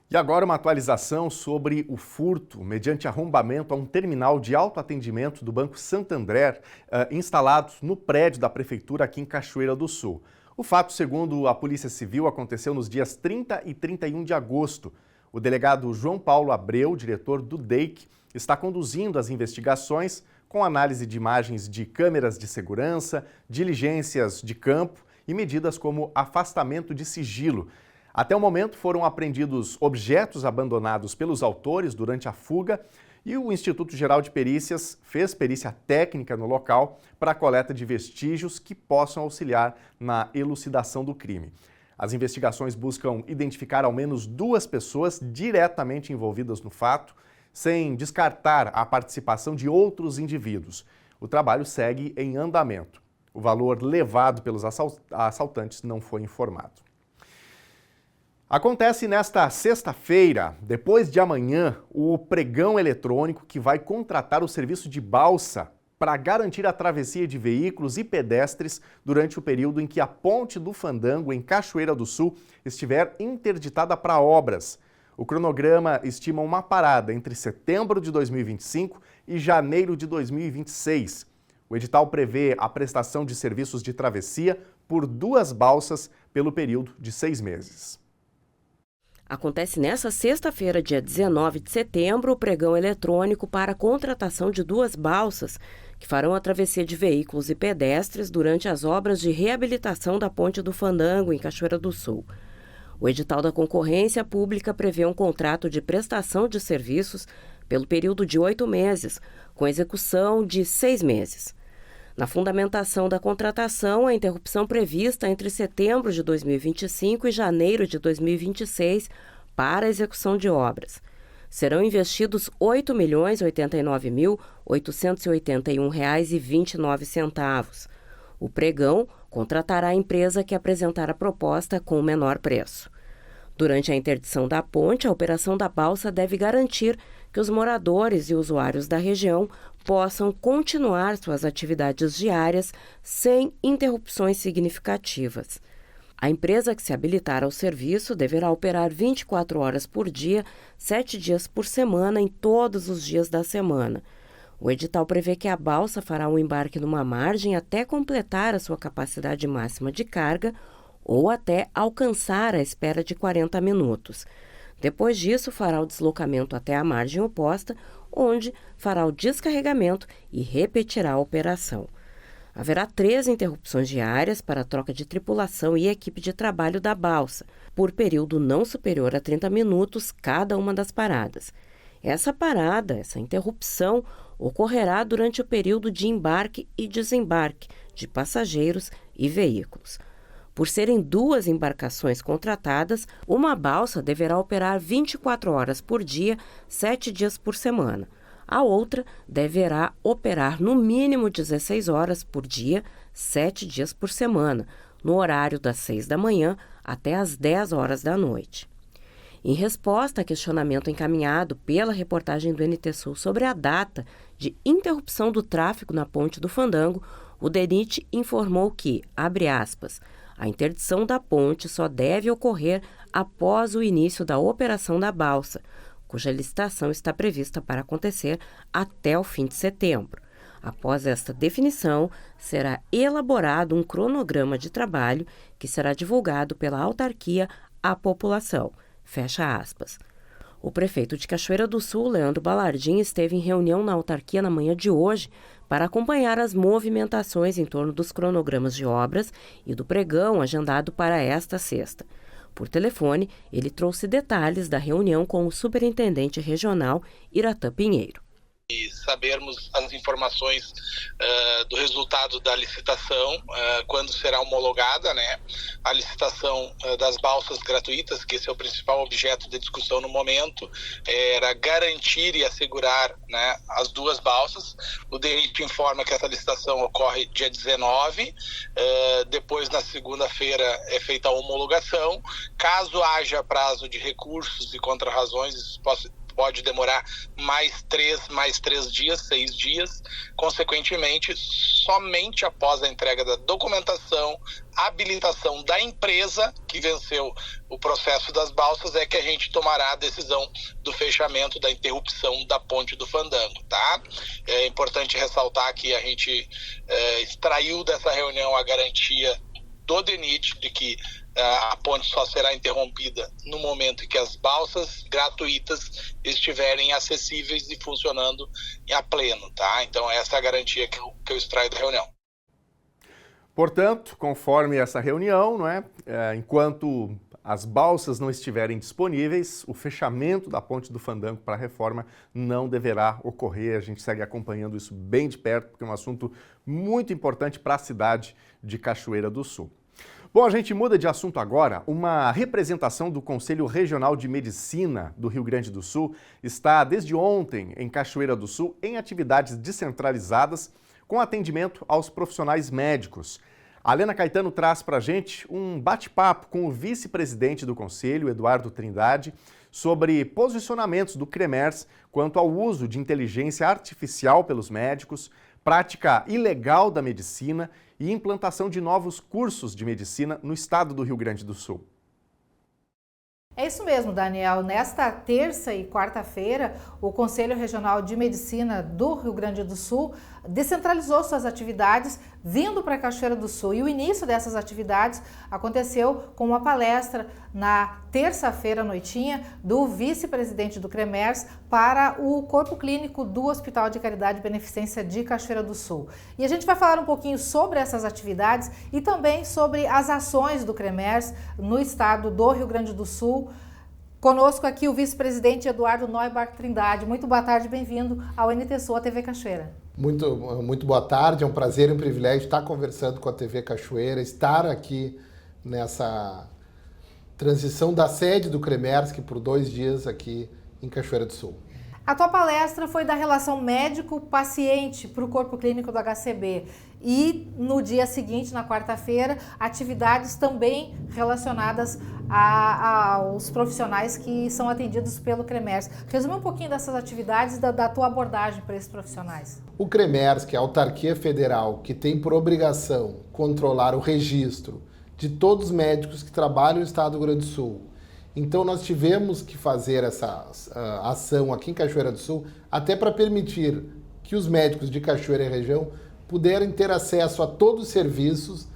E agora uma atualização sobre o furto mediante arrombamento a um terminal de autoatendimento do Banco Santander instalado no prédio da Prefeitura aqui em Cachoeira do Sul. O fato, segundo a Polícia Civil, aconteceu nos dias 30 e 31 de agosto. O delegado João Paulo Abreu, diretor do DEIC, está conduzindo as investigações com análise de imagens de câmeras de segurança, diligências de campo e medidas como afastamento de sigilo. Até o momento foram apreendidos objetos abandonados pelos autores durante a fuga e o Instituto Geral de Perícias fez perícia técnica no local para a coleta de vestígios que possam auxiliar na elucidação do crime. As investigações buscam identificar ao menos 2 pessoas diretamente envolvidas no fato, sem descartar a participação de outros indivíduos. O trabalho segue em andamento. O valor levado pelos assaltantes não foi informado. Acontece nesta sexta-feira, depois de amanhã, o pregão eletrônico que vai contratar o serviço de balsa para garantir a travessia de veículos e pedestres durante o período em que a Ponte do Fandango, em Cachoeira do Sul, estiver interditada para obras. O cronograma estima uma parada entre setembro de 2025 e janeiro de 2026. O edital prevê a prestação de serviços de travessia por 2 balsas pelo período de 6 meses. Acontece nesta sexta-feira, dia 19 de setembro, o pregão eletrônico para a contratação de 2 balsas que farão a travessia de veículos e pedestres durante as obras de reabilitação da Ponte do Fandango, em Cachoeira do Sul. O edital da concorrência pública prevê um contrato de prestação de serviços pelo período de 8 meses, com execução de 6 meses. Na fundamentação da contratação, a interrupção prevista entre setembro de 2025 e janeiro de 2026 para a execução de obras. Serão investidos R$ 8.089.881,29. O pregão contratará a empresa que apresentar a proposta com o menor preço. Durante a interdição da ponte, a operação da balsa deve garantir que os moradores e usuários da região possam continuar suas atividades diárias sem interrupções significativas. A empresa que se habilitar ao serviço deverá operar 24 horas por dia, 7 dias por semana, em todos os dias da semana. O edital prevê que a balsa fará um embarque numa margem até completar a sua capacidade máxima de carga ou até alcançar a espera de 40 minutos. Depois disso, fará o deslocamento até a margem oposta, onde fará o descarregamento e repetirá a operação. Haverá 3 interrupções diárias para a troca de tripulação e equipe de trabalho da balsa, por período não superior a 30 minutos cada uma das paradas. Essa interrupção, ocorrerá durante o período de embarque e desembarque de passageiros e veículos. Por serem 2 embarcações contratadas, uma balsa deverá operar 24 horas por dia, 7 dias por semana. A outra deverá operar no mínimo 16 horas por dia, 7 dias por semana, no horário das 6 da manhã até as 10 horas da noite. Em resposta a questionamento encaminhado pela reportagem do NT Sul sobre a data de interrupção do tráfego na Ponte do Fandango, o DENIT informou que, abre aspas, a interdição da ponte só deve ocorrer após o início da operação da balsa, cuja licitação está prevista para acontecer até o fim de setembro. Após esta definição, será elaborado um cronograma de trabalho que será divulgado pela autarquia à população. Fecha aspas. O prefeito de Cachoeira do Sul, Leandro Balardim, esteve em reunião na autarquia na manhã de hoje para acompanhar as movimentações em torno dos cronogramas de obras e do pregão agendado para esta sexta. Por telefone, ele trouxe detalhes da reunião com o superintendente regional Iratã Pinheiro. E sabermos as informações do resultado da licitação, quando será homologada, né? A licitação das balsas gratuitas, que esse é o principal objeto de discussão no momento, era garantir e assegurar, né, as 2 balsas. O DENIT informa que essa licitação ocorre dia 19, depois na segunda-feira é feita a homologação. Caso haja prazo de recursos e contra-razões, isso pode demorar mais 3 dias, 6 dias. Consequentemente, somente após a entrega da documentação, habilitação da empresa que venceu o processo das balsas é que a gente tomará a decisão do fechamento, da interrupção da ponte do Fandango, tá? É importante ressaltar que a gente extraiu dessa reunião a garantia do DENIT de que a ponte só será interrompida no momento em que as balsas gratuitas estiverem acessíveis e funcionando a pleno, tá? Então essa é a garantia que eu extraio da reunião. Portanto, conforme essa reunião, não é? Enquanto as balsas não estiverem disponíveis, o fechamento da ponte do Fandango para a reforma não deverá ocorrer. A gente segue acompanhando isso bem de perto, porque é um assunto muito importante para a cidade de Cachoeira do Sul. Bom, a gente muda de assunto agora. Uma representação do Conselho Regional de Medicina do Rio Grande do Sul está desde ontem em Cachoeira do Sul em atividades descentralizadas com atendimento aos profissionais médicos. A Helena Caetano traz para a gente um bate-papo com o vice-presidente do Conselho, Eduardo Trindade, sobre posicionamentos do CREMERS quanto ao uso de inteligência artificial pelos médicos, prática ilegal da medicina e implantação de novos cursos de medicina no estado do Rio Grande do Sul. É isso mesmo, Daniel. Nesta terça e quarta-feira, o Conselho Regional de Medicina do Rio Grande do Sul descentralizou suas atividades vindo para Cachoeira do Sul. E o início dessas atividades aconteceu com uma palestra na terça-feira à noitinha do vice-presidente do CREMERS para o corpo clínico do Hospital de Caridade e Beneficência de Cachoeira do Sul. E a gente vai falar um pouquinho sobre essas atividades e também sobre as ações do CREMERS no estado do Rio Grande do Sul. Conosco aqui o vice-presidente Eduardo Neubach Trindade. Muito boa tarde, bem-vindo ao NT Sul, a TV Cachoeira. Muito boa tarde, é um prazer e um privilégio estar conversando com a TV Cachoeira, estar aqui nessa transição da sede do CREMERS, que por 2 dias aqui em Cachoeira do Sul. A tua palestra foi da relação médico-paciente para o corpo clínico do HCB e no dia seguinte, na quarta-feira, atividades também relacionadas aos profissionais que são atendidos pelo CREMERS. Resume um pouquinho dessas atividades, da tua abordagem para esses profissionais. O CREMERS, que é a autarquia federal, que tem por obrigação controlar o registro de todos os médicos que trabalham no estado do Rio Grande do Sul. Então nós tivemos que fazer essa ação aqui em Cachoeira do Sul até para permitir que os médicos de Cachoeira e região puderem ter acesso a todos os serviços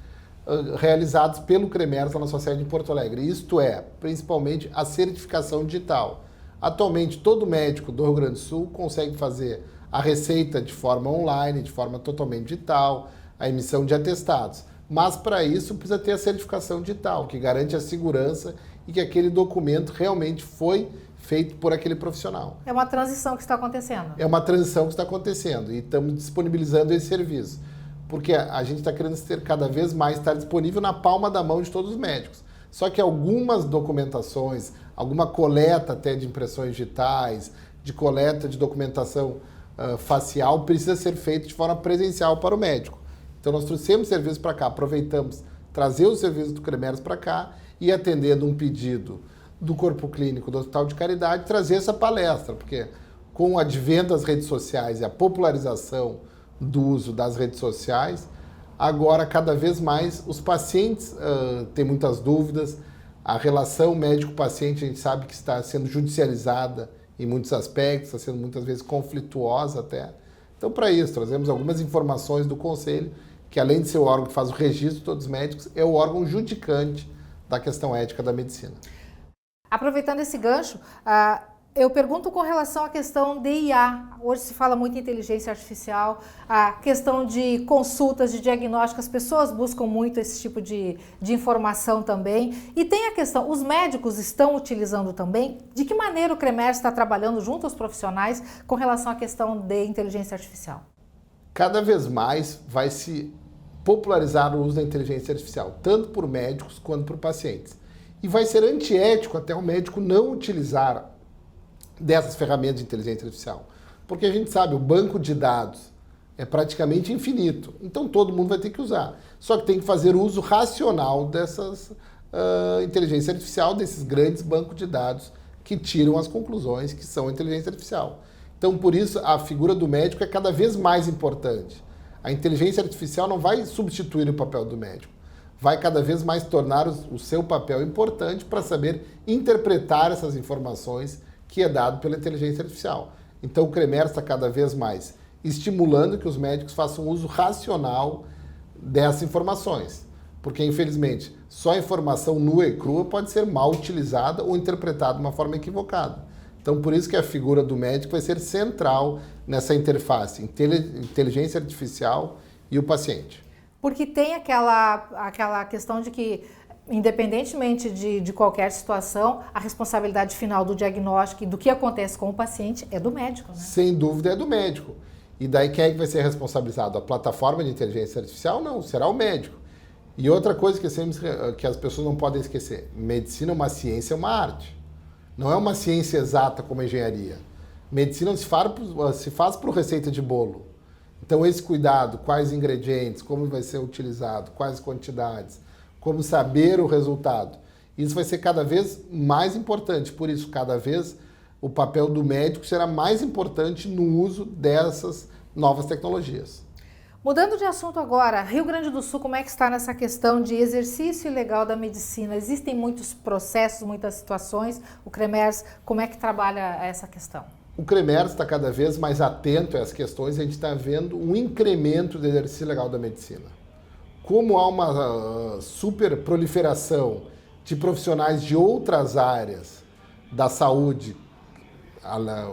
realizados pelo CREMERS na sua sede em Porto Alegre. Isto é, principalmente a certificação digital. Atualmente todo médico do Rio Grande do Sul consegue fazer a receita de forma online, de forma totalmente digital, a emissão de atestados. Mas para isso precisa ter a certificação digital, que garante a segurança e que aquele documento realmente foi feito por aquele profissional. É uma transição que está acontecendo. É uma transição que está acontecendo e estamos disponibilizando esse serviço, porque a gente está querendo ter cada vez mais estar disponível na palma da mão de todos os médicos. Só que algumas documentações, alguma coleta até de impressões digitais, de coleta de documentação facial, precisa ser feito de forma presencial para o médico. Então nós trouxemos serviço para cá, aproveitamos trazer o serviço do CREMERS para cá e atendendo um pedido do Corpo Clínico do Hospital de Caridade, trazer essa palestra, porque com o advento das redes sociais e a popularização do uso das redes sociais, agora cada vez mais os pacientes têm muitas dúvidas, a relação médico-paciente a gente sabe que está sendo judicializada em muitos aspectos, está sendo muitas vezes conflituosa até. Então para isso, trazemos algumas informações do Conselho, que além de ser o órgão que faz o registro de todos os médicos, é o órgão judicante da questão ética da medicina. Aproveitando esse gancho, eu pergunto com relação à questão de IA. Hoje se fala muito em inteligência artificial, a questão de consultas, de diagnóstico, as pessoas buscam muito esse tipo de informação também. E tem a questão, os médicos estão utilizando também? De que maneira o CREMERS está trabalhando junto aos profissionais com relação à questão de inteligência artificial? Cada vez mais vai se popularizar o uso da inteligência artificial, tanto por médicos quanto por pacientes. E vai ser antiético até o médico não utilizar dessas ferramentas de inteligência artificial. Porque a gente sabe, o banco de dados é praticamente infinito, então todo mundo vai ter que usar. Só que tem que fazer uso racional dessas inteligência artificial, desses grandes bancos de dados que tiram as conclusões que são a inteligência artificial. Então, por isso, a figura do médico é cada vez mais importante. A inteligência artificial não vai substituir o papel do médico, vai cada vez mais tornar o seu papel importante para saber interpretar essas informações que é dado pela inteligência artificial. Então, o CREMERS está cada vez mais estimulando que os médicos façam uso racional dessas informações. Porque, infelizmente, só a informação nua e crua pode ser mal utilizada ou interpretada de uma forma equivocada. Então, por isso que a figura do médico vai ser central nessa interface, inteligência artificial e o paciente. Porque tem aquela questão de que, independentemente de qualquer situação, a responsabilidade final do diagnóstico e do que acontece com o paciente é do médico, né? Sem dúvida é do médico. E daí quem é que vai ser responsabilizado? A plataforma de inteligência artificial? Não, será o médico. E outra coisa que as pessoas não podem esquecer, medicina é uma ciência, é uma arte. Não é uma ciência exata como a engenharia. Medicina não se faz por receita de bolo. Então esse cuidado, quais ingredientes, como vai ser utilizado, quais quantidades, como saber o resultado, isso vai ser cada vez mais importante. Por isso, cada vez o papel do médico será mais importante no uso dessas novas tecnologias. Mudando de assunto agora, Rio Grande do Sul, como é que está nessa questão de exercício ilegal da medicina? Existem muitos processos, muitas situações. O CREMERS, como é que trabalha essa questão? O CREMERS está cada vez mais atento a essas questões e a gente está vendo um incremento do exercício ilegal da medicina. Como há uma super proliferação de profissionais de outras áreas da saúde,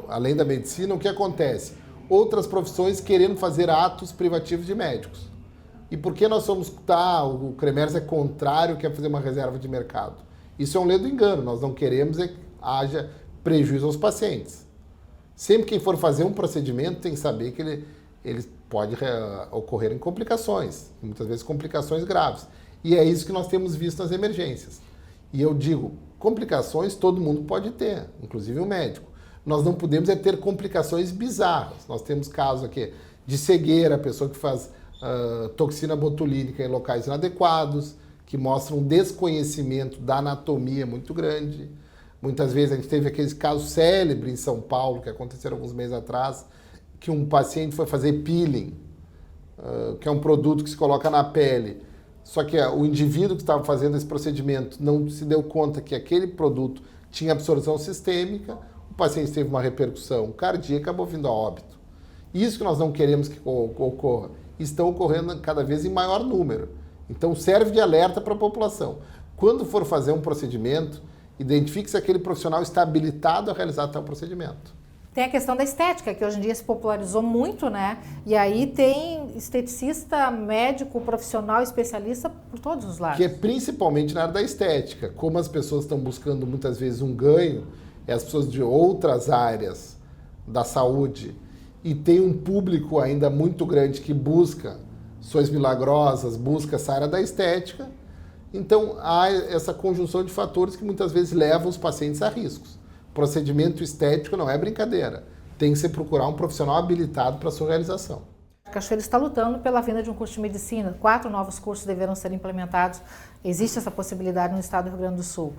além da medicina, o que acontece? Outras profissões querendo fazer atos privativos de médicos. E por que nós somos... o CREMERS é contrário, quer fazer uma reserva de mercado. Isso é um ledo engano, nós não queremos que haja prejuízo aos pacientes. Sempre quem for fazer um procedimento tem que saber que ele pode ocorrer em complicações, muitas vezes complicações graves. E é isso que nós temos visto nas emergências. E eu digo, complicações todo mundo pode ter, inclusive o médico. Nós não podemos ter complicações bizarras. Nós temos casos aqui de cegueira, pessoa que faz toxina botulínica em locais inadequados, que mostram um desconhecimento da anatomia muito grande. Muitas vezes a gente teve aqueles casos célebres em São Paulo, que aconteceram alguns meses atrás, que um paciente foi fazer peeling, que é um produto que se coloca na pele. Só que o indivíduo que estava fazendo esse procedimento não se deu conta que aquele produto tinha absorção sistêmica, o paciente teve uma repercussão cardíaca e acabou vindo a óbito. Isso que nós não queremos que ocorra. Estão ocorrendo cada vez em maior número. Então serve de alerta para a população. Quando for fazer um procedimento, identifique se aquele profissional está habilitado a realizar tal procedimento. Tem a questão da estética, que hoje em dia se popularizou muito, né? E aí tem esteticista, médico, profissional, especialista por todos os lados. Que é principalmente na área da estética. Como as pessoas estão buscando muitas vezes um ganho, as pessoas de outras áreas da saúde, e tem um público ainda muito grande que busca soluções milagrosas, busca essa área da estética. Então, há essa conjunção de fatores que muitas vezes levam os pacientes a riscos. Procedimento estético não é brincadeira. Tem que se procurar um profissional habilitado para a sua realização. Cachoeira está lutando pela vinda de um curso de medicina. 4 novos cursos deverão ser implementados. Existe essa possibilidade no estado do Rio Grande do Sul.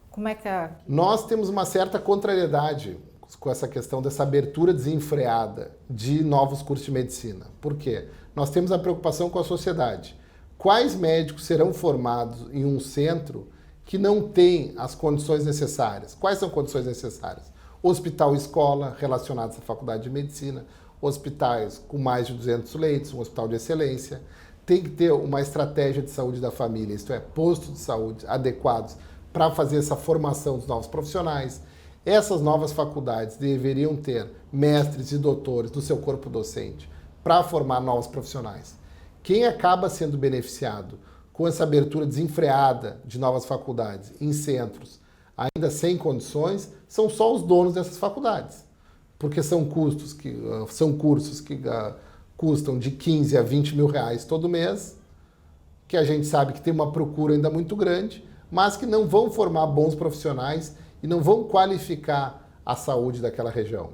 Como é que Nós temos uma certa contrariedade com essa questão dessa abertura desenfreada de novos cursos de medicina. Por quê? Nós temos a preocupação com a sociedade. Quais médicos serão formados em um centro que não tem as condições necessárias? Quais são as condições necessárias? Hospital e escola relacionados à faculdade de medicina, hospitais com mais de 200 leitos, um hospital de excelência. Tem que ter uma estratégia de saúde da família, isto é, postos de saúde adequados para fazer essa formação dos novos profissionais. Essas novas faculdades deveriam ter mestres e doutores no seu corpo docente para formar novos profissionais. Quem acaba sendo beneficiado com essa abertura desenfreada de novas faculdades em centros, ainda sem condições, são só os donos dessas faculdades. Porque são cursos que custam de 15 a 20 mil reais todo mês, que a gente sabe que tem uma procura ainda muito grande, mas que não vão formar bons profissionais e não vão qualificar a saúde daquela região.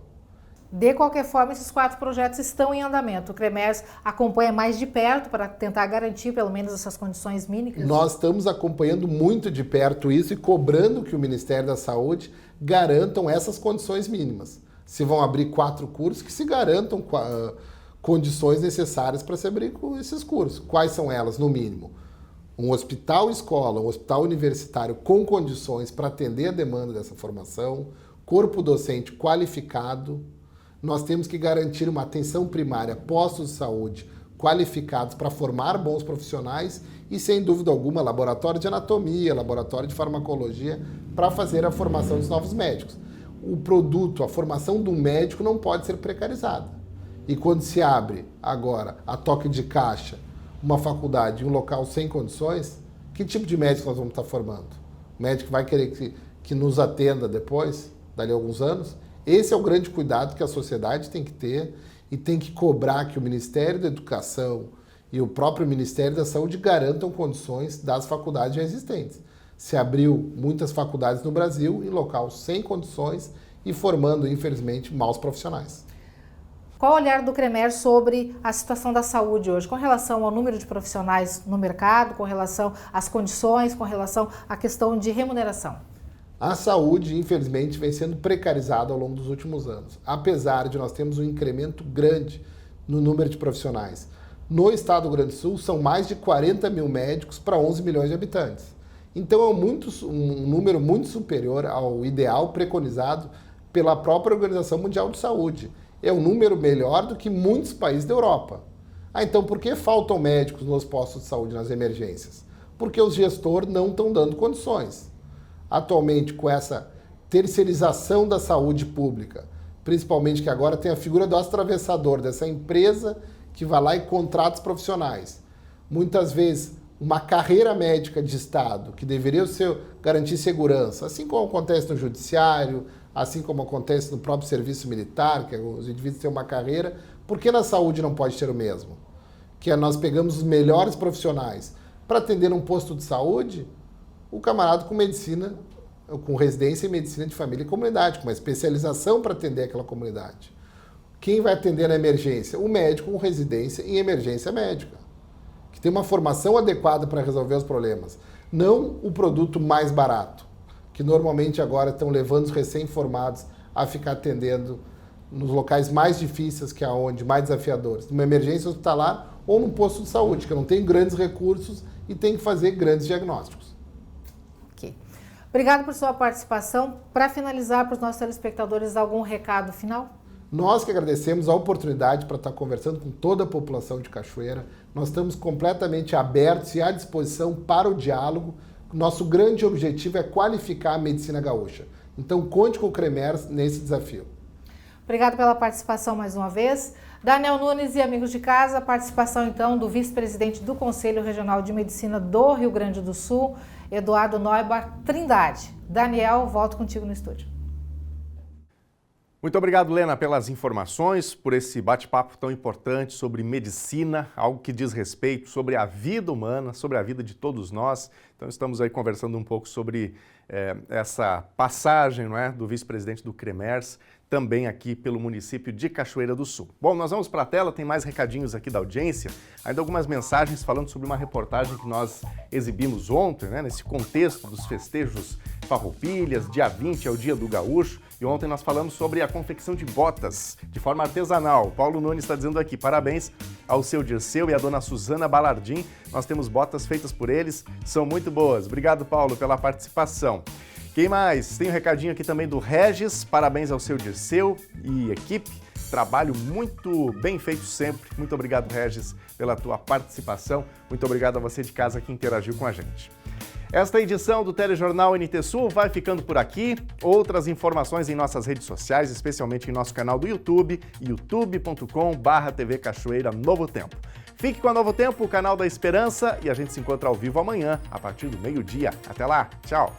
De qualquer forma, esses 4 projetos estão em andamento. O CREMERS acompanha mais de perto para tentar garantir pelo menos essas condições mínimas? Nós estamos acompanhando muito de perto isso e cobrando que o Ministério da Saúde garantam essas condições mínimas. Se vão abrir 4 cursos, que se garantam condições necessárias para se abrir esses cursos. Quais são elas, no mínimo? Um hospital-escola, um hospital universitário com condições para atender a demanda dessa formação, corpo docente qualificado. Nós temos que garantir uma atenção primária, postos de saúde qualificados para formar bons profissionais e, sem dúvida alguma, laboratório de anatomia, laboratório de farmacologia para fazer a formação dos novos médicos. O produto, a formação de um médico não pode ser precarizada. E quando se abre agora a toque de caixa uma faculdade em um local sem condições, que tipo de médico nós vamos estar formando? O médico vai querer que nos atenda depois, dali a alguns anos? Esse é o grande cuidado que a sociedade tem que ter e tem que cobrar que o Ministério da Educação e o próprio Ministério da Saúde garantam condições das faculdades já existentes. Se abriu muitas faculdades no Brasil em local sem condições e formando, infelizmente, maus profissionais. Qual o olhar do CREMERS sobre a situação da saúde hoje, com relação ao número de profissionais no mercado, com relação às condições, com relação à questão de remuneração? A saúde, infelizmente, vem sendo precarizada ao longo dos últimos anos, apesar de nós termos um incremento grande no número de profissionais. No estado do Rio Grande do Sul, são mais de 40 mil médicos para 11 milhões de habitantes. Então, é um número muito superior ao ideal preconizado pela própria Organização Mundial de Saúde. É um número melhor do que muitos países da Europa. Então, por que faltam médicos nos postos de saúde, nas emergências? Porque os gestores não estão dando condições. Atualmente, com essa terceirização da saúde pública, principalmente que agora tem a figura do atravessador, dessa empresa que vai lá e contrata os profissionais. Muitas vezes, uma carreira médica de Estado, que deveria garantir segurança, assim como acontece no judiciário, assim como acontece no próprio serviço militar, que os indivíduos têm uma carreira, por que na saúde não pode ter o mesmo? Que nós pegamos os melhores profissionais para atender um posto de saúde, o camarada com medicina, com residência em medicina de família e comunidade, com uma especialização para atender aquela comunidade. Quem vai atender na emergência? O médico com residência em emergência médica, que tem uma formação adequada para resolver os problemas. Não o produto mais barato, que normalmente agora estão levando os recém-formados a ficar atendendo nos locais mais difíceis, que é onde, mais desafiadores, numa emergência hospitalar ou num posto de saúde, que não tem grandes recursos e tem que fazer grandes diagnósticos. Obrigado por sua participação. Para finalizar, para os nossos telespectadores, algum recado final? Nós que agradecemos a oportunidade para estar conversando com toda a população de Cachoeira. Nós estamos completamente abertos e à disposição para o diálogo. Nosso grande objetivo é qualificar a medicina gaúcha. Então, conte com o CREMERS nesse desafio. Obrigado pela participação mais uma vez. Daniel Nunes e amigos de casa, a participação então do vice-presidente do Conselho Regional de Medicina do Rio Grande do Sul, Eduardo Neubar Trindade. Daniel, volto contigo no estúdio. Muito obrigado, Lena, pelas informações, por esse bate-papo tão importante sobre medicina, algo que diz respeito sobre a vida humana, sobre a vida de todos nós. Então estamos aí conversando um pouco sobre essa passagem, não é, do vice-presidente do CREMERS, também aqui pelo município de Cachoeira do Sul. Bom, nós vamos para a tela, tem mais recadinhos aqui da audiência, ainda algumas mensagens falando sobre uma reportagem que nós exibimos ontem, né, nesse contexto dos festejos Farroupilhas, dia 20 é o Dia do Gaúcho, e ontem nós falamos sobre a confecção de botas de forma artesanal. O Paulo Nunes está dizendo aqui, parabéns ao seu Dirceu e à dona Suzana Balardim, nós temos botas feitas por eles, são muito boas. Obrigado, Paulo, pela participação. Quem mais? Tem um recadinho aqui também do Regis, parabéns ao seu Dirceu e equipe, trabalho muito bem feito sempre. Muito obrigado, Regis, pela tua participação, muito obrigado a você de casa que interagiu com a gente. Esta edição do Telejornal NT Sul vai ficando por aqui. Outras informações em nossas redes sociais, especialmente em nosso canal do YouTube, youtube.com/TV Cachoeira Novo Tempo. Fique com a Novo Tempo, o canal da Esperança, e a gente se encontra ao vivo amanhã, a partir do meio-dia. Até lá, tchau!